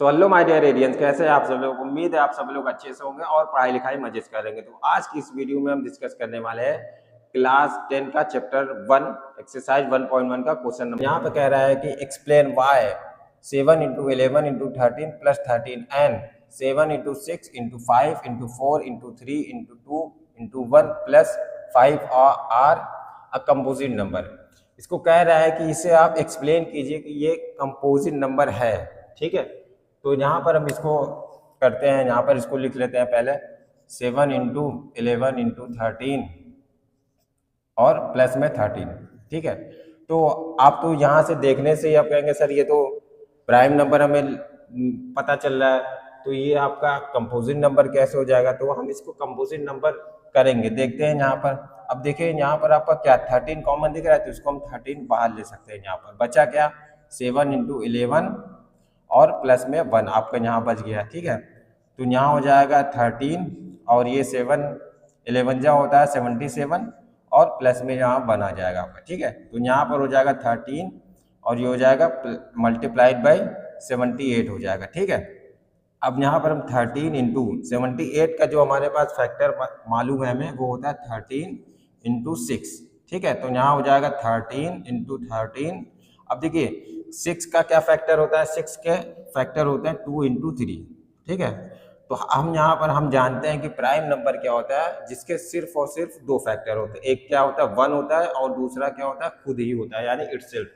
So hello my dear Aryans, कैसे हैं आप सब लोग। उम्मीद है आप सब लोग अच्छे से होंगे और पढ़ाई लिखाई मजे से करेंगे। तो आज की इस वीडियो में हम डिस्कस करने वाले हैं क्लास 10 का चैप्टर 1 एक्सरसाइज 1.1 का क्वेश्चन नंबर। यहाँ पे कह रहा है कि explain why 7 into 11 into 13 plus 13 and 7 into 6 into 5 into 4 into 3 into 2 into 1 plus 5 are a composite number. इसको कह रहा है कि इसे आप एक्सप्लेन कीजिए कि ये कंपोजिट नंबर है। ठीक है, तो यहाँ पर हम इसको करते हैं। यहाँ पर इसको लिख लेते हैं पहले 7 इंटू 11 इंटू 13 और प्लस में 13। ठीक है, तो आप तो यहाँ से देखने से ही आप कहेंगे सर ये तो प्राइम नंबर हमें पता चल रहा है, तो ये आपका कंपोजिट नंबर कैसे हो जाएगा। तो हम इसको कंपोजिट नंबर करेंगे। देखते हैं यहाँ पर। अब देखिए यहाँ पर आपका क्या 13 कॉमन दिख रहा है, तो इसको हम 13 बाहर ले सकते हैं। यहाँ पर बचा क्या 7 इंटू 11 और प्लस में 1 आपका यहाँ बच गया। ठीक है, तो यहाँ हो जाएगा 13 और ये 7 11 जा होता है 77 और प्लस में यहाँ 1 आ जाएगा आपका। ठीक है, तो यहाँ पर हो जाएगा 13 और ये हो जाएगा मल्टीप्लाइड बाई 78 हो जाएगा। ठीक है, अब यहाँ पर हम 13 इंटू 78 का जो हमारे पास फैक्टर मालूम है हमें, वो होता है 13 इंटू 6। ठीक है, तो यहाँ हो जाएगा 13 इंटू 13। अब देखिए 6 का क्या फैक्टर होता है, 6 के फैक्टर होते हैं 2 इंटू 3। ठीक है, तो हम यहाँ पर हम जानते हैं कि प्राइम नंबर क्या होता है जिसके सिर्फ और सिर्फ 2 फैक्टर होते हैं। एक क्या होता है 1 होता है और दूसरा क्या होता है खुद ही होता है, यानी इटसेल्फ।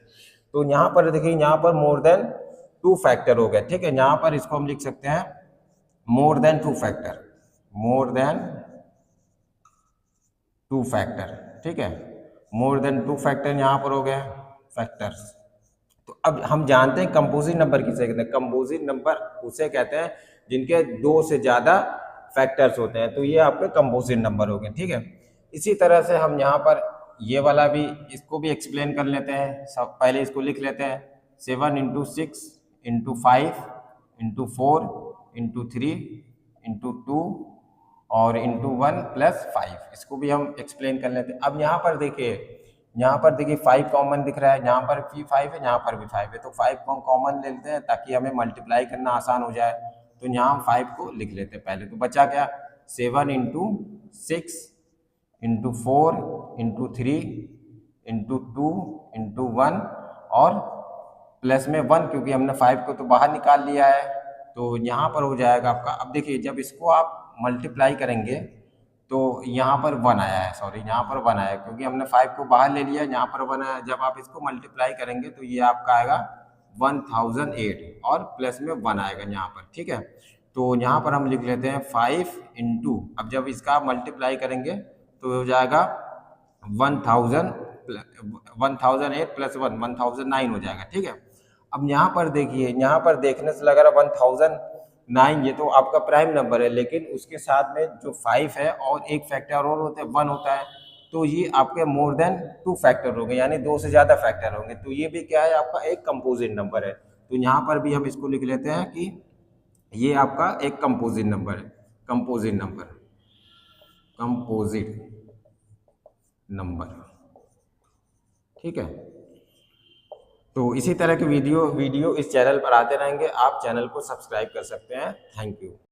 तो यहाँ पर देखिए यहाँ पर मोर देन 2 फैक्टर हो गए। ठीक है, यहाँ पर इसको हम लिख सकते हैं more than 2 factor, more than 2 factor. ठीक है, मोर देन 2 फैक्टर यहाँ पर हो गए फैक्टर्स। तो अब हम जानते हैं कंपोजिट नंबर किसे कहते हैं। कंपोजिट नंबर उसे कहते हैं जिनके 2 से ज़्यादा फैक्टर्स होते हैं, तो ये आपके कंपोजिट नंबर हो गए। ठीक है, इसी तरह से हम यहाँ पर ये वाला भी इसको भी एक्सप्लेन कर लेते हैं। सब पहले इसको लिख लेते हैं 7 into 6 into 5 into 4 into 3 into 2 और इंटू 1 प्लस 5। इसको भी हम एक्सप्लेन कर लेते हैं। अब यहाँ पर देखिए 5 कॉमन दिख रहा है, यहाँ पर भी 5 है, यहाँ पर भी 5 है, तो 5 को हम कॉमन ले लेते हैं ताकि हमें मल्टीप्लाई करना आसान हो जाए। तो यहाँ हम 5 को लिख लेते हैं पहले। तो बचा क्या 7 into 6 into 4 into 3 into 2 into 1 और प्लस में 1, क्योंकि हमने 5 को तो बाहर निकाल लिया है, तो यहाँ पर हो जाएगा आपका। अब देखिए जब इसको आप मल्टीप्लाई करेंगे तो यहाँ पर 1 आया है, सॉरी यहाँ पर 1 आया क्योंकि हमने 5 को बाहर ले लिया, यहाँ पर 1 आया। जब आप इसको मल्टीप्लाई करेंगे तो ये आपका आएगा 1008 और प्लस में 1 आएगा यहाँ पर। ठीक है, तो यहाँ पर हम लिख लेते हैं 5 इंटू, अब जब इसका आप मल्टीप्लाई करेंगे तो हो जाएगा 1008 प्लस 1 1009 हो जाएगा। ठीक है, अब यहाँ पर देखिए, यहाँ पर देखने से लग रहा है 1009 ये तो आपका प्राइम नंबर है, लेकिन उसके साथ में जो 5 है और एक फैक्टर और होता है 1 होता है, तो ये आपके मोर देन 2 फैक्टर हो गए, यानी 2 से ज़्यादा फैक्टर होंगे। तो ये भी क्या है आपका एक कंपोजिट नंबर है। तो यहाँ पर भी हम इसको लिख लेते हैं कि ये आपका एक कंपोजिट नंबर है। Composite number, composite number. ठीक है, तो इसी तरह के वीडियो इस चैनल पर आते रहेंगे। आप चैनल को सब्सक्राइब कर सकते हैं। Thank you.